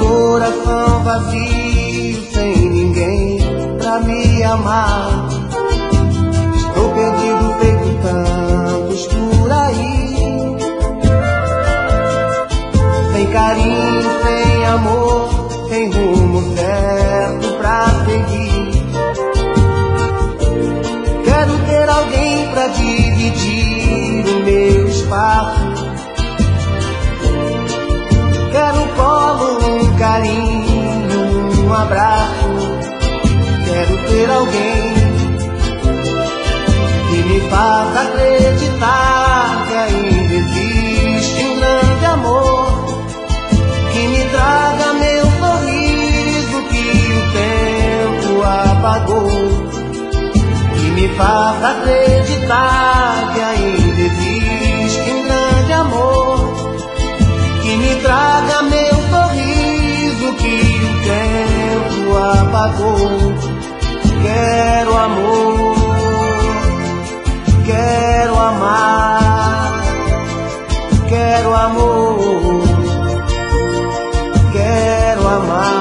coração vazio, sem ninguém pra me amar. Estou perdido feito tantos por aí, sem carinho, sem amor, sem rumo certo pra seguir. Quero ter alguém pra dividir o meu espaço. Quero um colo, um carinho, um abraço. Quero ter alguém que me faça acreditar que ainda existe um grande amor, que me traga meu sorriso que o tempo apagou, que me faça acreditar que ainda existe um grande amor, que me traga meu sorriso que o tempo apagou. Quero amor, quero amar, quero amor, quero amar.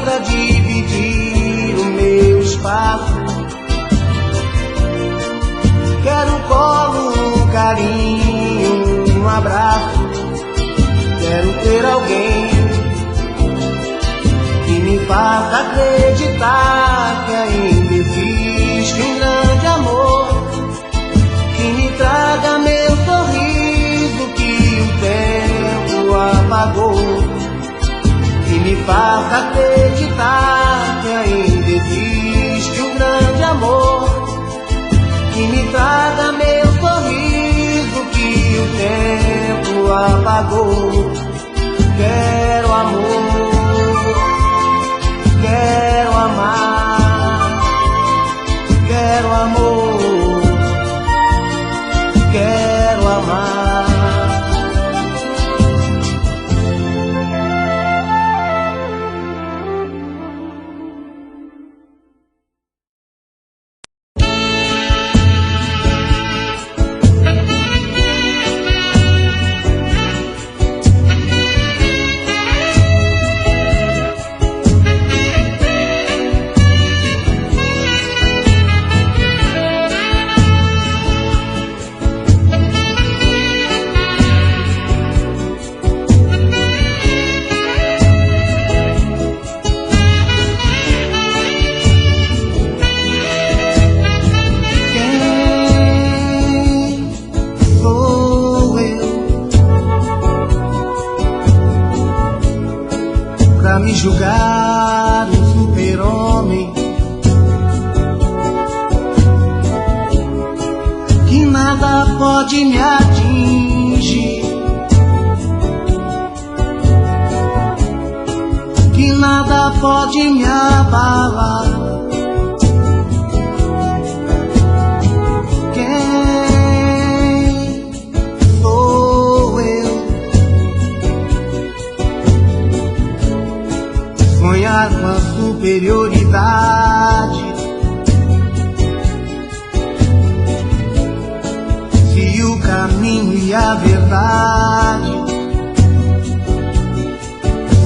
Pra dividir o meu espaço. Quero um colo, um carinho, um abraço. Quero ter alguém que me faça acreditar que ainda existe um grande amor, que me traga meu sorriso que o tempo apagou, que me faça acreditar que ainda existe um grande amor, que me traga meu sorriso que o tempo apagou. Quero amor, quero amar, quero amor, quero amar. Me julgar um super-homem que nada pode me atingir, que nada pode me abalar. Quem sou eu? Sonhar com a superioridade, se o caminho e a verdade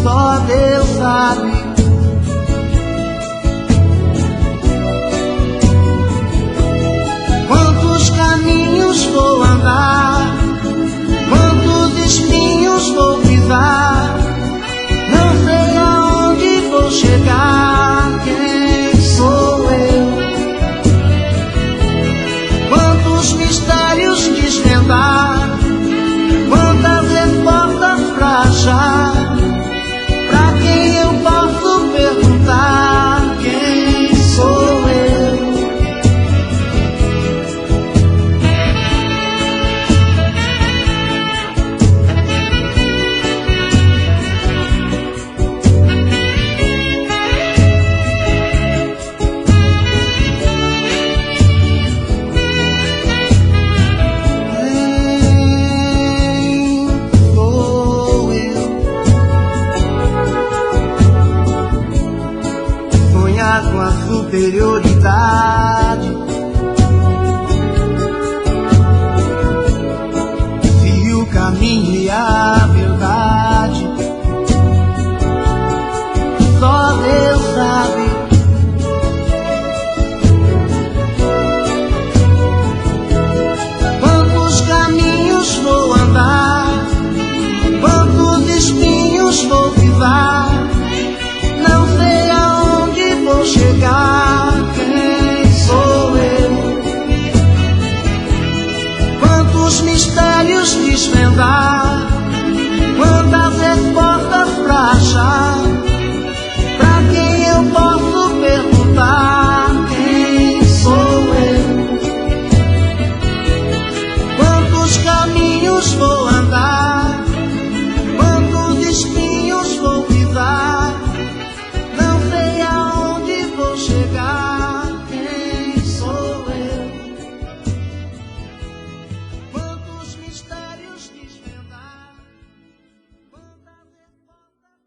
só Deus sabe. Quantos caminhos vou andar, quantos espinhos vou pisar, não sei aonde vou chegar. Quem sou eu? Quantos mistérios desvendar, quantas respostas pra achar, pra quem eu posso superioridade. Se o caminho e a verdade só Deus sabe. Quantos caminhos vou andar, quantos espinhos vou pisar, não sei aonde vou chegar. Quem sou eu? Quantos mistérios desvendar, quantas respostas pra achar, pra quem eu posso perguntar? Quem sou eu? Quantos caminhos vou andar, quantos espinhos vou pisar, não sei aonde vou chegar. Quem sou eu? Quantos mistérios desvendar, quantas respostas.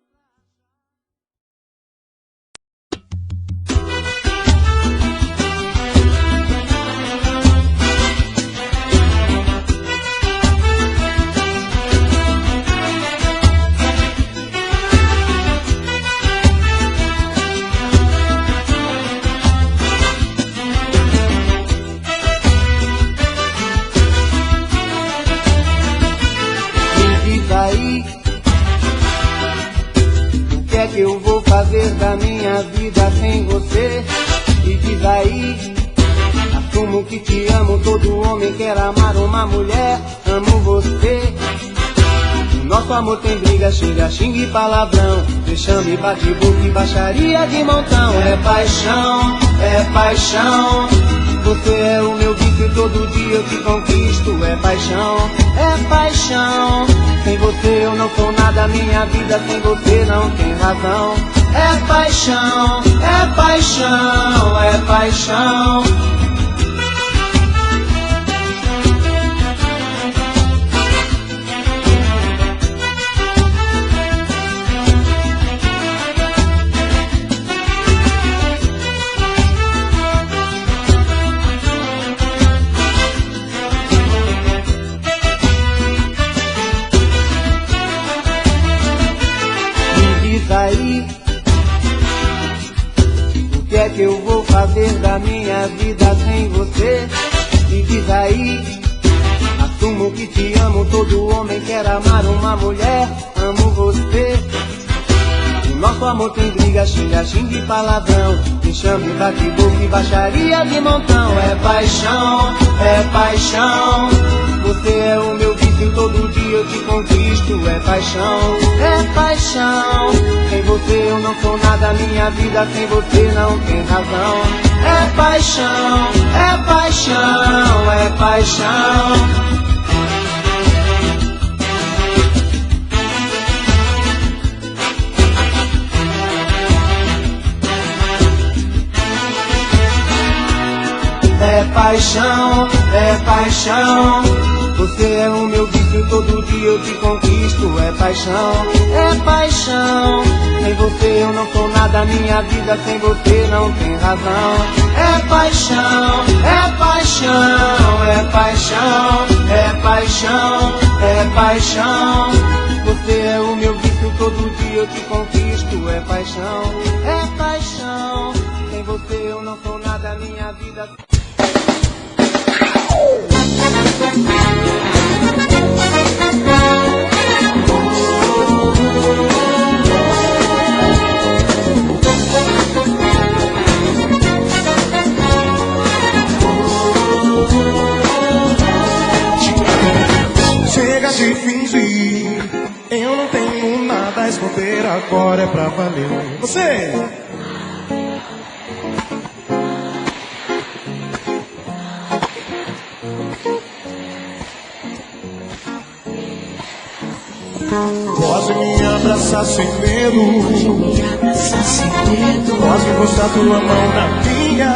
O que é que eu vou fazer da minha vida sem você? E diz aí, assumo que te amo. Todo homem quer amar uma mulher, amo você. O nosso amor tem briga, xinga, xinga e palavrão, vexame, bate-boca e baixaria de montão. É paixão, é paixão. Você é o meu vício, todo dia eu te conquisto. É paixão, é paixão. Sem você eu não sou nada, minha vida sem você não tem razão. É paixão, é paixão, é paixão. Aí, o que é que eu vou fazer da minha vida sem você? Me diz aí, assumo que te amo. Todo homem quer amar uma mulher, amo você. O nosso amor tem briga, xinga, xinga e palavrão, vexame, bate-boca e baixaria de montão. É paixão, é paixão. Você é o meu vício, todo dia eu te conquisto. É paixão, é paixão. Sem você eu não sou nada, minha vida sem você não tem razão. É paixão, é paixão, é paixão. É paixão, é paixão. Você é o meu vício, todo dia eu te conquisto. É paixão, é paixão. Sem você eu não sou nada, minha vida sem você não tem razão. É paixão, é paixão, é paixão, é paixão, é paixão. Você é o meu vício, todo dia eu te conquisto. É paixão, é paixão. Sem você eu não sou nada, minha vida. Chega de fingir, eu não tenho nada a esconder, agora é pra valer. Você! Pode me abraçar sem medo, pode encostar tua mão na minha.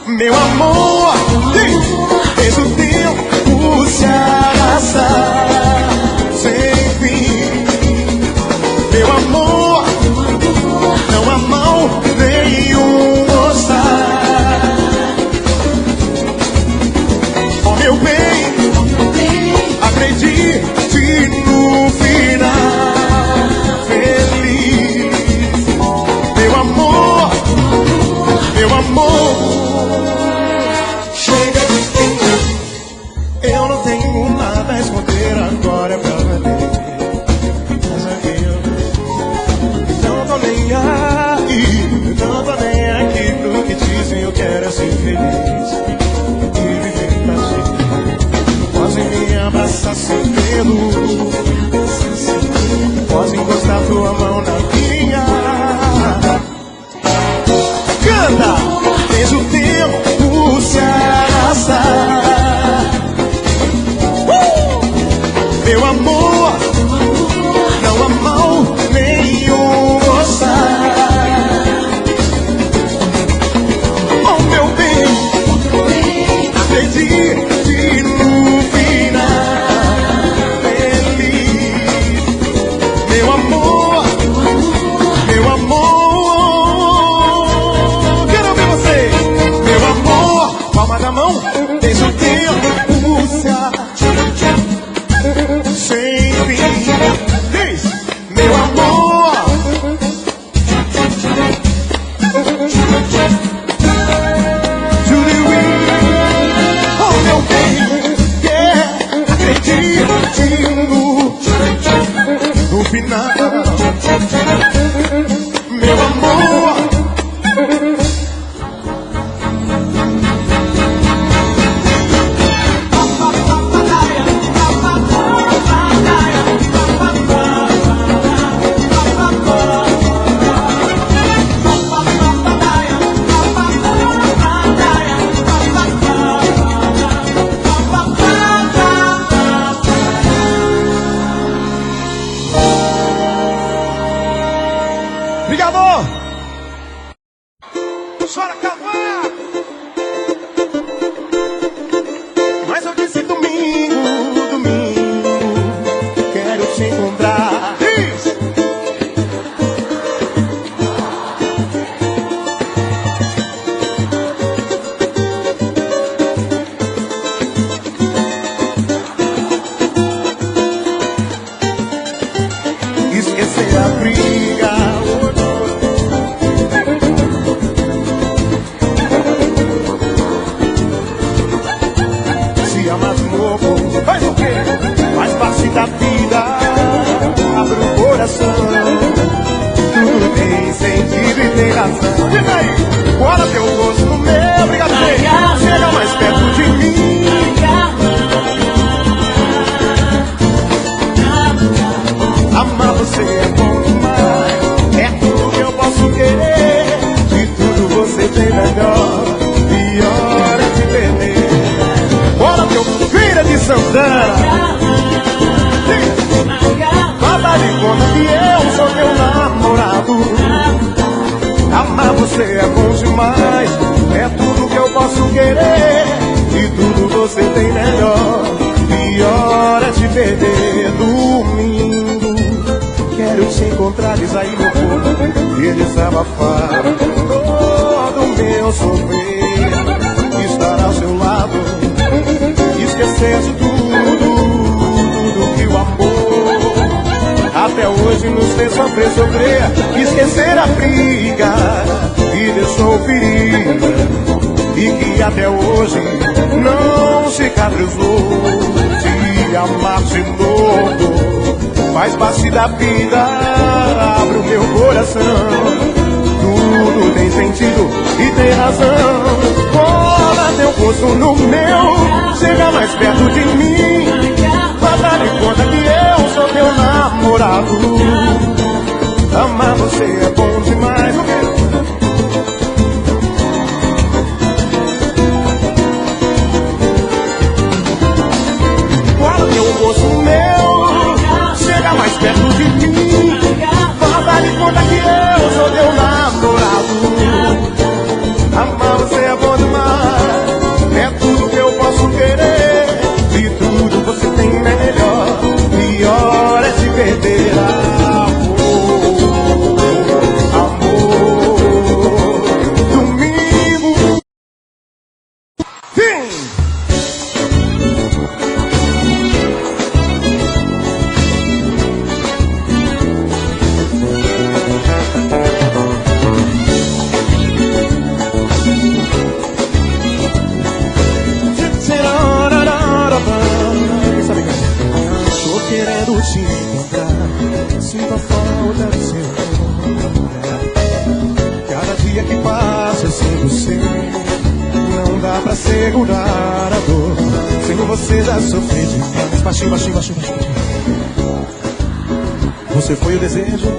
Meu amor, deixa o tempo se arrastar sem fim. Meu amor, não há mal nenhum. tenho nada a esconder, agora é pra valer. Mas aqui eu não tô nem aqui, não tô nem aqui pro que dizem. Eu quero é ser feliz e viver pra sempre. Pode me abraçar sem medo, pode encostar tua mão na minha. Canta! Deixa o tempo se arrastar. Meu amor, não há mal nenhum gostar. Oh meu bem, acredite no final feliz. Meu amor, meu amor, quero ouvir você. Meu amor, palma da mão, deixa o tempo se arrastar. Sem fim, diz, meu amor. Julie, oh meu bem, acredite no final. Meu amor. Obrigado! Chora, acabar! Mas eu disse domingo, domingo, quero te encontrar. Diz! Esquecer a briga. Faz o quê? Faz parte da vida. Abre o coração. Tudo tem sentido e tem razão. Diz aí, bora teu rosto no meu. Obrigado, chega mais perto de mim. Amar você é bom demais. É tudo que eu posso querer. De tudo você tem melhor. Pior é te perder. Bora teu filho de Santana. Fala de conta que eu sou teu namorado. Amar você é bom demais. É tudo que eu posso querer. E tudo você tem melhor. Pior é te perder. Domingo quero te encontrar, diz aí meu povo, e desabafar todo meu sofrer. Estar ao seu lado, esquecer de tudo que o amor até hoje nos fez sofrer. Esquecer a briga que deixou ferida e que até hoje não cicatrizou. Te amar de novo faz parte da vida. Abre o meu coração, tudo tem sentido e tem razão. Cola teu rosto no meu, chega mais perto de mim. Faz de conta que eu sou teu namorado. Amar você é bom demais. Cola teu rosto no meu, chega mais perto de mim. Faz de conta que eu sou teu namorado. Amar você é bom demais. É tudo que eu posso querer. De tudo você tem melhor. Pior é se perder. Amor. curar a dor. Sem você já sofri demais. Baixinho, baixinho, baixinho, baixinho. Você foi o desejo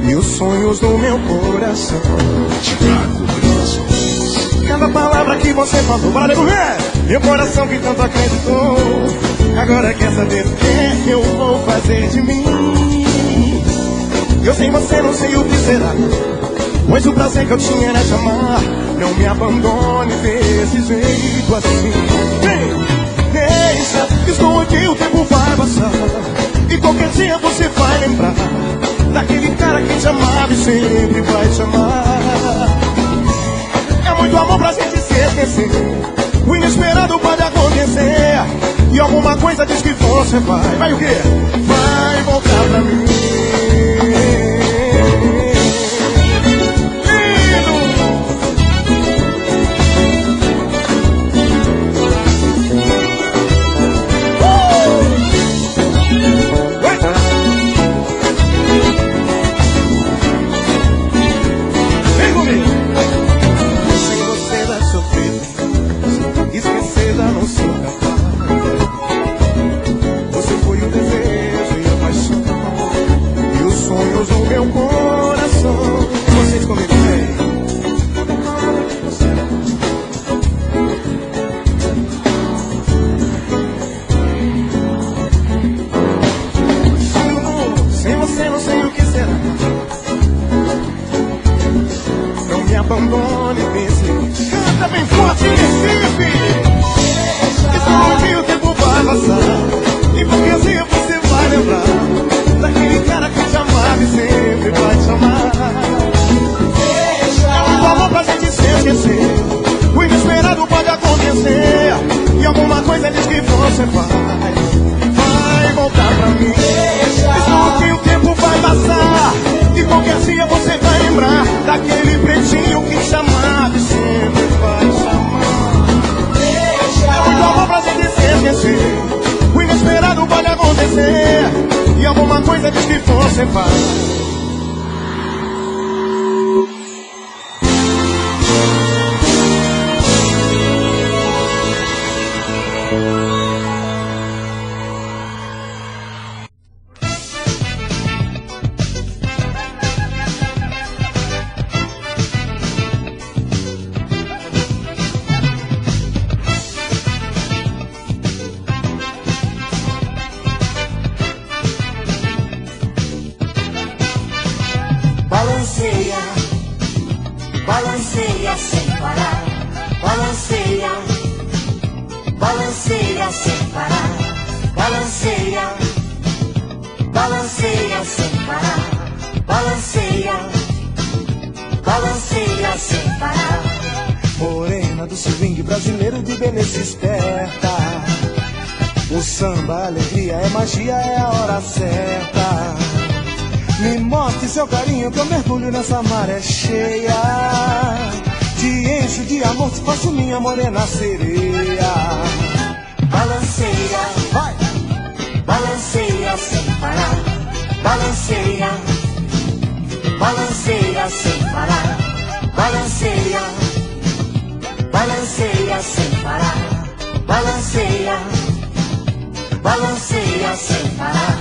e os sonhos do meu coração. Cada palavra que você falou, bora devolver. Meu coração que tanto acreditou, agora quer saber o que eu vou fazer de mim. Eu sem você não sei o que será, pois o prazer que eu tinha era te amar. Não me abandone desse jeito assim. Deixa, estou aqui, o tempo vai passar, e qualquer dia você vai lembrar daquele cara que te amava e sempre vai te amar. É muito amor pra gente se esquecer, o inesperado pode acontecer, e alguma coisa diz que você vai o quê? Vai voltar pra mim. Balanceia sem parar, balanceia, balanceia sem parar, balanceia, balanceia sem parar, balanceia, balanceia sem parar. Morena do swing brasileiro de beleza esperta, o samba, a alegria é magia, é a hora certa. Me mostre seu carinho que eu mergulho nessa maré cheia. Te encho de amor, te faço minha morena sereia. Balanceia, vai! Balanceia sem parar, balanceia, balanceia sem parar, balanceia, balanceia sem parar, balanceia, balanceia sem parar.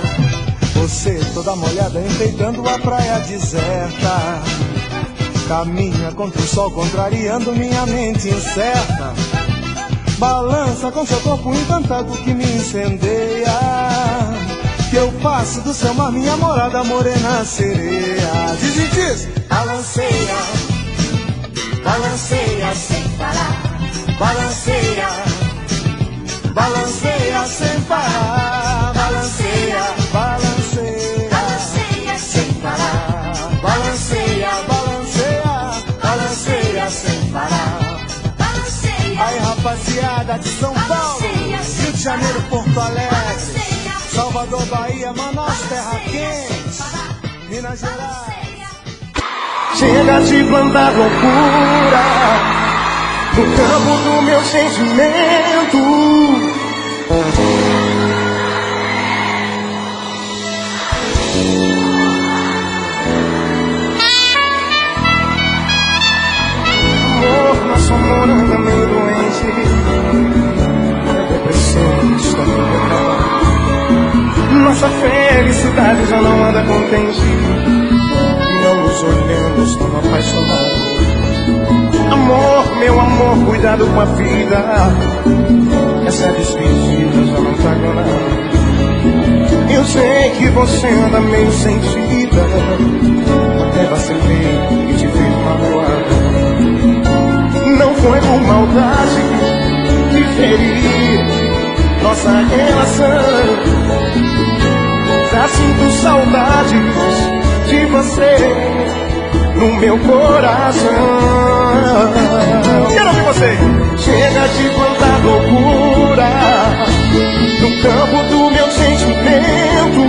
Você toda molhada enfeitando a praia deserta, caminha contra o sol contrariando minha mente incerta. Balança com seu corpo encantado que me incendeia, que eu faço do seu mar minha morada morena sereia. Diz e diz! Balanceia, balanceia sem parar, balanceia, balanceia sem parar, balanceia, balanceia, balanceia sem parar, balanceia, balanceia, balanceia sem parar, balanceia. Aí rapaziada de São Paulo, Rio de Janeiro, Porto Alegre, Salvador, Bahia, Manaus, Terra Quente, Minas Gerais. Chega de plantar loucura no campo do meu sentimento. Nosso amor anda meio doente, a depressão está tudo acabado. Nossa felicidade já não anda contente, não nos olhamos tão apaixonados. Amor, meu amor, cuidado com a vida, essa despedida já não tá com nada. Eu sei que você anda meio sentida, até vacilei e te fiz magoada. Não foi por maldade que ferir nossa relação. Já sinto saudades de você no meu coração. Quero ouvir você. Chega de plantar loucura no campo do meu sentimento.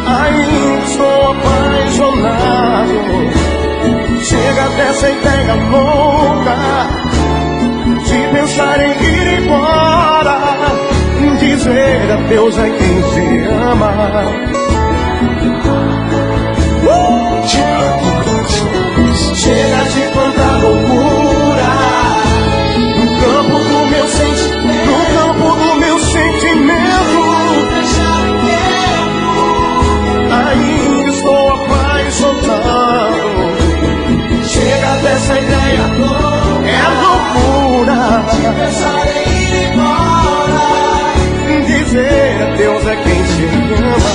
Ainda estou apaixonado. Chega dessa ideia louca de pensar em ir embora, dizer adeus a quem te ama. Chega de tanta loucura no campo do meu sentimento, no campo do meu sentimento. Ainda estou apaixonado. Chega dessa ideia, é loucura de pensar em ir embora, dizer adeus a quem te ama.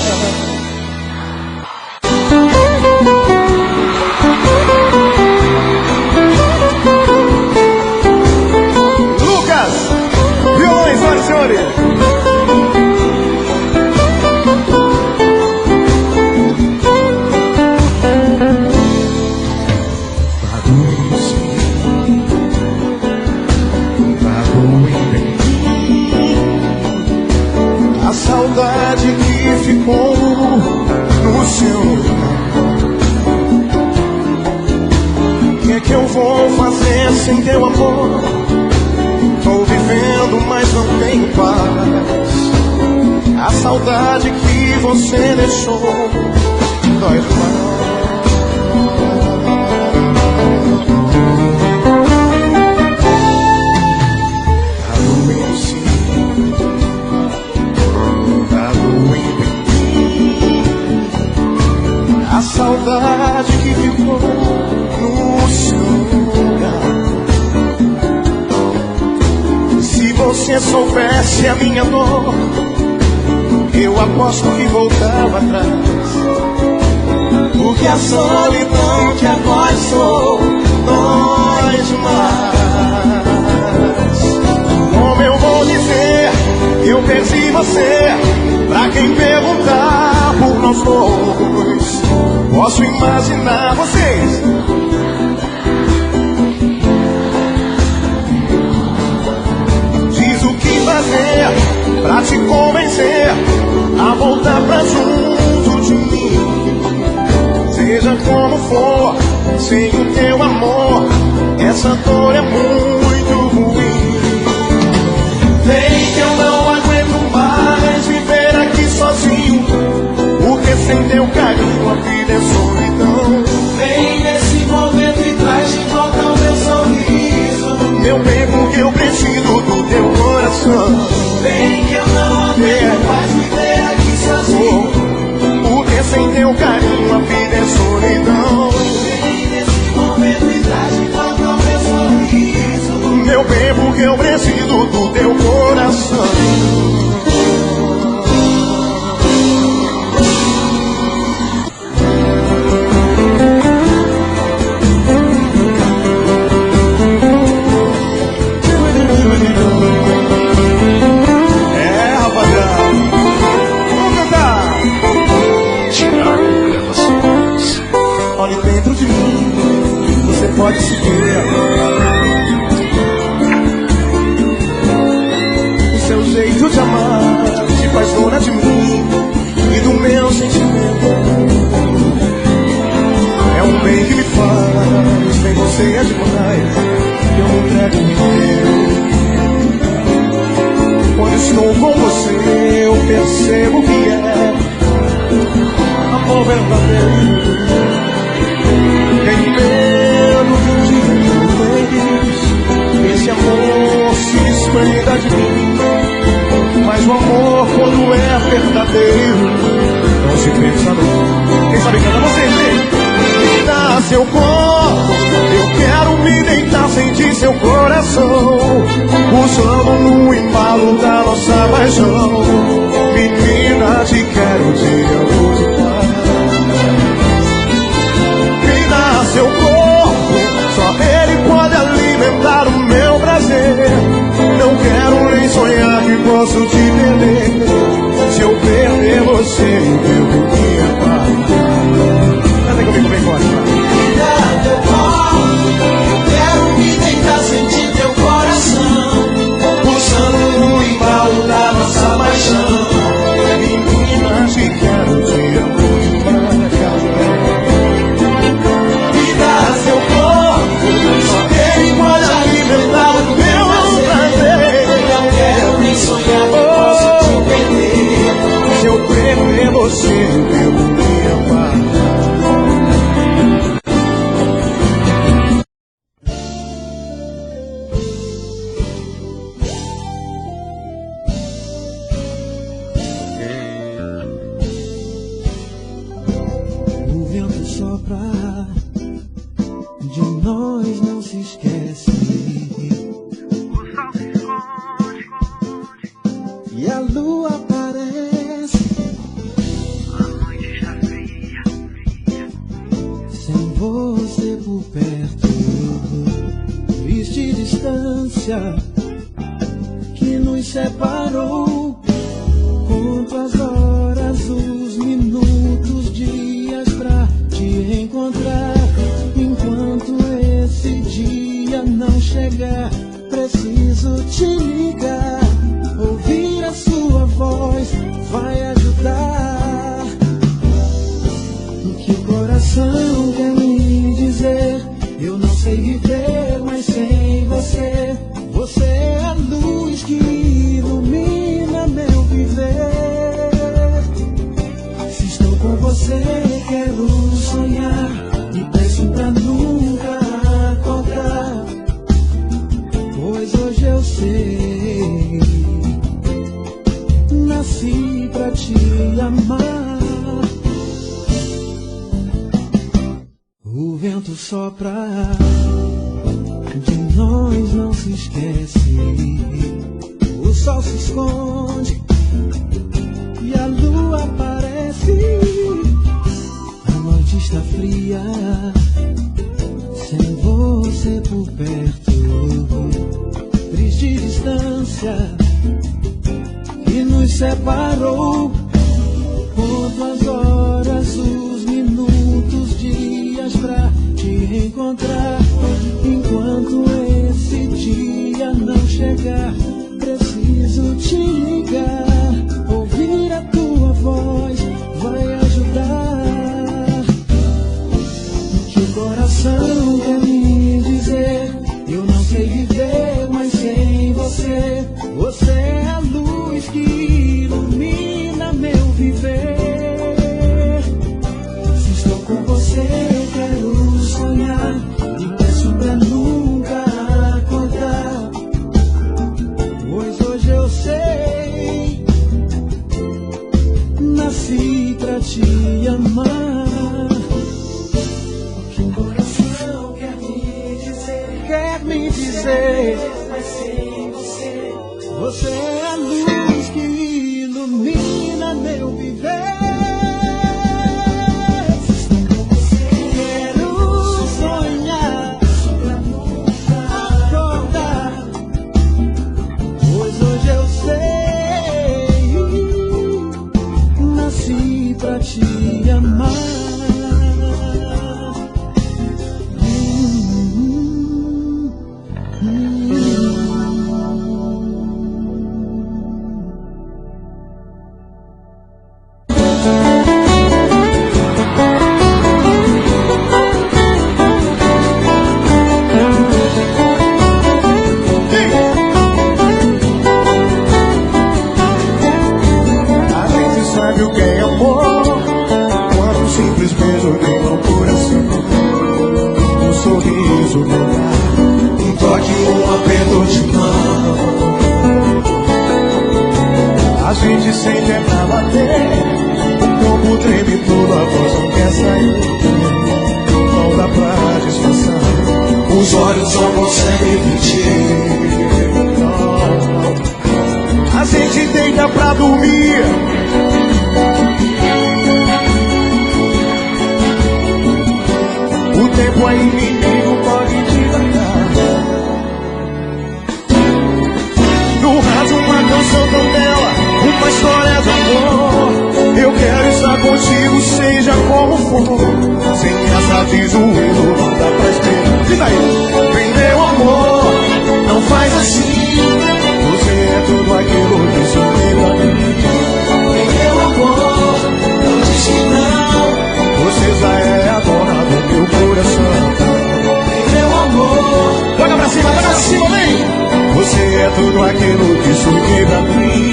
A saudade que ficou no seu lugar. O que é que eu vou fazer sem teu amor? Tô vivendo, mas não tenho paz. A saudade que você deixou dói demais. A saudade que ficou no seu lugar. Se você soubesse a minha dor, eu aposto que voltava atrás. Porque a solidão que agora sou dói demais. Como eu vou dizer que eu perdi você pra quem perguntar por nós dois? Posso imaginar vocês diz o que fazer pra te convencer a voltar pra junto de mim. Seja como for, sem o teu amor, essa dor é muito ruim. Vem que eu não aguento mais viver aqui sozinho, porque sem teu carinho a vida é solidão. Vem nesse momento e traz de volta o meu sorriso, meu bem, porque eu preciso do teu coração. Vem que eu não aguento mais viver aqui sozinho, porque sem teu carinho a vida é solidão. Vem nesse momento e traz de volta o meu sorriso, meu bem, porque eu preciso do teu coração. Pode se ver o seu jeito de amar te faz dona de mim e do meu sentimento. É um bem que me faz, sem você é demais, eu me entrego inteiro. Quando estou com você eu percebo que é amor verdadeiro. seu corpo, eu quero me deitar, sentir seu coração pulsando no embalo da nossa paixão. Menina, te quero, te amo demais. Me dá seu corpo, só ele pode alimentar o meu prazer. Não quero nem sonhar que posso te perder. Se eu perder você, eu vou me apagar. Canta comigo, vem fora. Me dá teu corpo, eu quero me deitar, sentir teu coração pulsando no embalo da nossa paixão. Menina, te quero, te amo demais. Me dá seu corpo, só ele pode alimentar o meu prazer. Não quero nem sonhar que posso te perder. Se eu perder você, eu vou me apagar. O vento sopra, de nós não se esquece. E a lua aparece, sem você por perto. Triste distância que nos separou. Conto as horas, os minutos, dias pra te encontrar. Enquanto esse dia não chegar, preciso te ligar. Ouvir a sua voz vai ajudar. O que o coração quer me dizer, eu não sei viver mais sem você. Você é a luz que ilumina meu viver. Se estou com você, quero sonhar e peço pra nunca acordar. Pois hoje eu sei, nasci pra te amar. O vento sopra, de nós não se esquece. O sol se esconde e a lua aparece. A noite está fria, sem você por perto. Triste distância que nos separou. Conto as horas, os minutos, dias pra te encontrar. Enquanto esse dia não chegar, preciso te ligar. Ouvir a tua voz vai ajudar. O que o coração quer me dizer, eu não sei viver mais sem você. Você é a luz que ilumina meu viver. Se estou com você, quero sonhar e peço pra nunca acordar. Pois hoje eu sei, nasci pra te amar. O que o coração quer me dizer, mas sem você. Você é a luz que ilumina meu viver. Quero sonhar pra nunca acordar. Pois hoje eu sei, nasci pra te amar. A gente sabe o que é amor, quando um simples beijo tem loucura assim. Um sorriso no olhar, Um toque, um aperto de mão. a gente sente é pra bater. O corpo treme todo, a voz não quer sair. Não dá pra só consegue mentir. A gente deita pra dormir, o tempo é inimigo, pode devagar. No rádio uma canção tão bela, uma história de amor. Eu quero estar contigo, seja como for. Sem essa de joelho, não dá pra esperar. Diz aí, vem meu amor, não faz assim. Você é tudo aquilo que sonhei pra mim. Vem meu amor, não diz que não. Você já é a dona do meu coração. Vem meu amor, Joga pra cima, vem. Você é tudo aquilo que sonhei pra mim.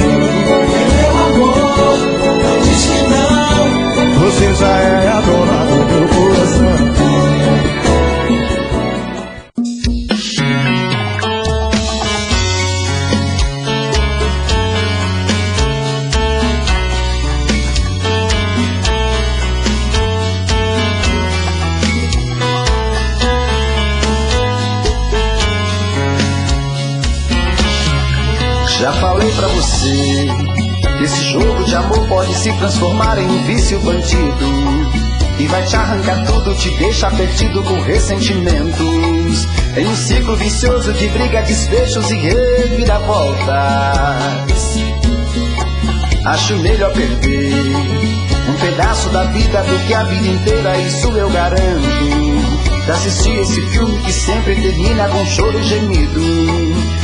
vem meu amor, não diz que não. Você já é a dona do meu coração. Já falei pra você que esse jogo de amor pode se transformar em um vício bandido e vai te arrancar tudo, te deixar perdido com ressentimentos, em um ciclo vicioso de briga, desfechos e reviravoltas. Acho melhor perder um pedaço da vida do que a vida inteira, isso eu garanto. De assistir esse filme que sempre termina com choro e gemido.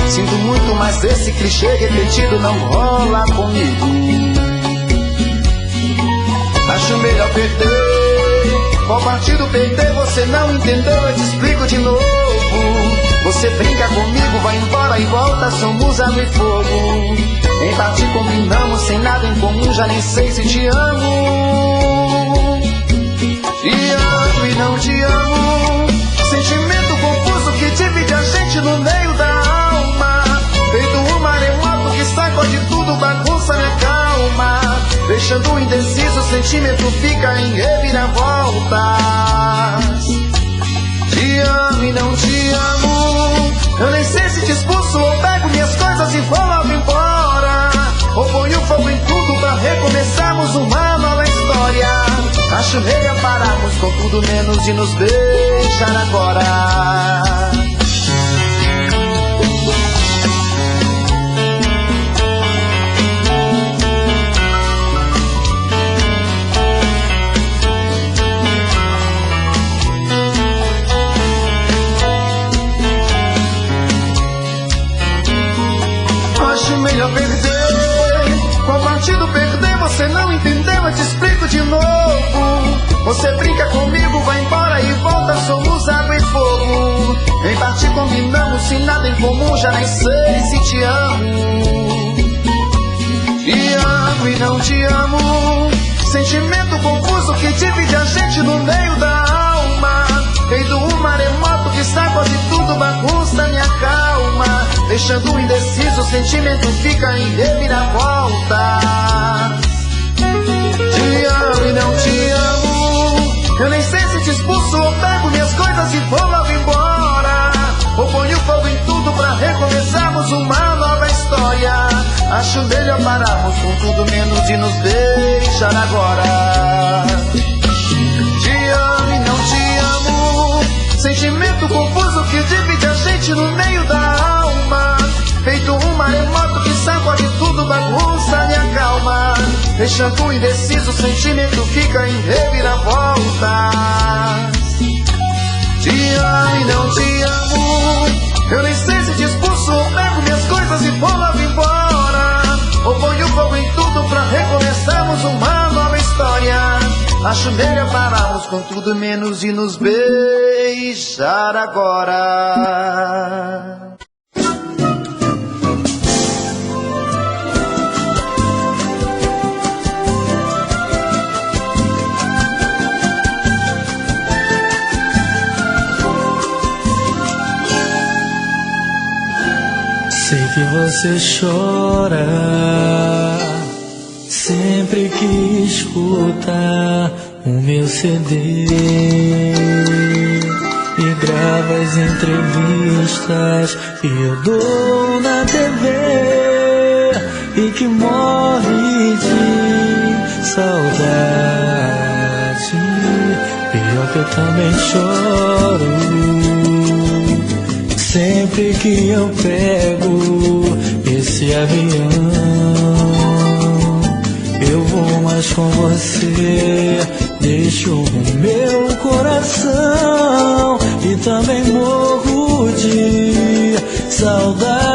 Sinto muito, mas esse clichê repetido não rola comigo. Acho melhor perder. Qual partido perder? Você não entendeu, eu te explico de novo. Você brinca comigo, vai embora e volta, somos água e fogo. Em parte combinamos, sem nada em comum, já nem sei se te amo. Te amo e não te amo. Sentimento confuso que divide a gente no meio da alma. Feito um maremoto que sacode tudo, bagunça minha calma. Deixando indeciso, o sentimento fica em reviravoltas. Te amo e não te amo. Eu nem sei se te expulso ou pego minhas coisas e vou logo embora. Ou ponho fogo em tudo pra recomeçarmos uma nova história. Acho melhor pararmos com tudo menos de nos beijar agora. Acho melhor perder. Qual partido perder? Você não entendeu, eu te explico de novo. Você brinca comigo, vai embora e volta, somos água e fogo. Em parte combinamos, sem nada em comum, já nem sei se te amo. Te amo e não te amo. Sentimento confuso que divide a gente no meio da alma. Feito um maremoto que sacode tudo, bagunça minha calma. Deixando indeciso, o sentimento fica em reviravolta. Te amo e não te amo. Eu nem sei se te expulso ou pego minhas coisas e vou logo embora. Ou ponho fogo em tudo pra recomeçarmos uma nova história. Acho melhor pararmos com tudo menos de nos beijar agora. Te amo e não te amo. Sentimento confuso que divide a gente no meio da alma. Feito um maremoto que sacode tudo, bagunça minha calma. Deixando indeciso, o sentimento fica em reviravoltas. Te amo e não te amo. Eu nem sei se te expulso ou pego minhas coisas e vou logo embora. Ou ponho fogo em tudo pra recomeçarmos uma nova história. Acho melhor pararmos com tudo menos de nos beijar agora. Sei que você chora sempre que escuta o meu CD. e grava as entrevistas que eu dou na TV e que morre de saudade. Pior que eu também choro sempre que eu pego esse avião. Eu vou mais com você, deixo o meu coração e também morro de saudade.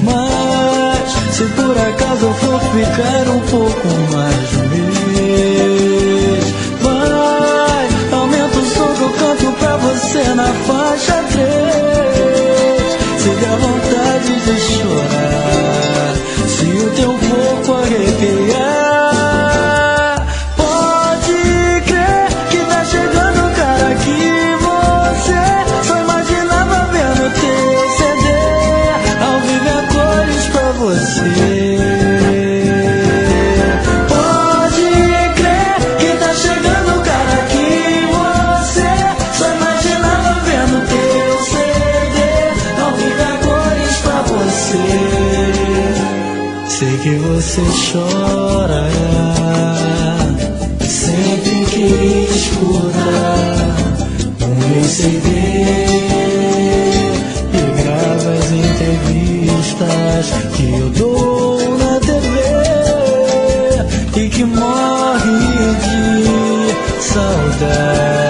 Mas se por acaso eu for ficar um pouco mais de um mês, vai, aumenta o som que eu canto pra você na faixa 3. Se der vontade de chorar, se o teu corpo arrepiar, pode crer que tá chegando o cara que você só imaginava vendo teu CD, ao vivo a cores pra você. Pode crer que tá chegando o cara que você só imaginava vendo teu CD, ao vivo a cores pra você. Sei que você chora sempre que escuta o meu CD e grava as entrevistas que eu dou na TV e que morre de saudade.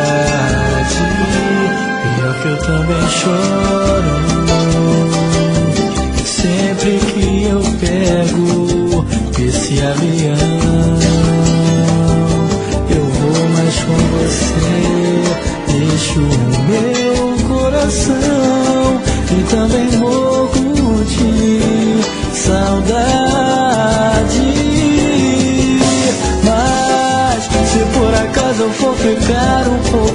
Pior que eu também choro sempre que eu pego esse avião. Eu vou mais com você, deixo o meu coração e também morro de saudade. Mas se por acaso eu for ficar um pouco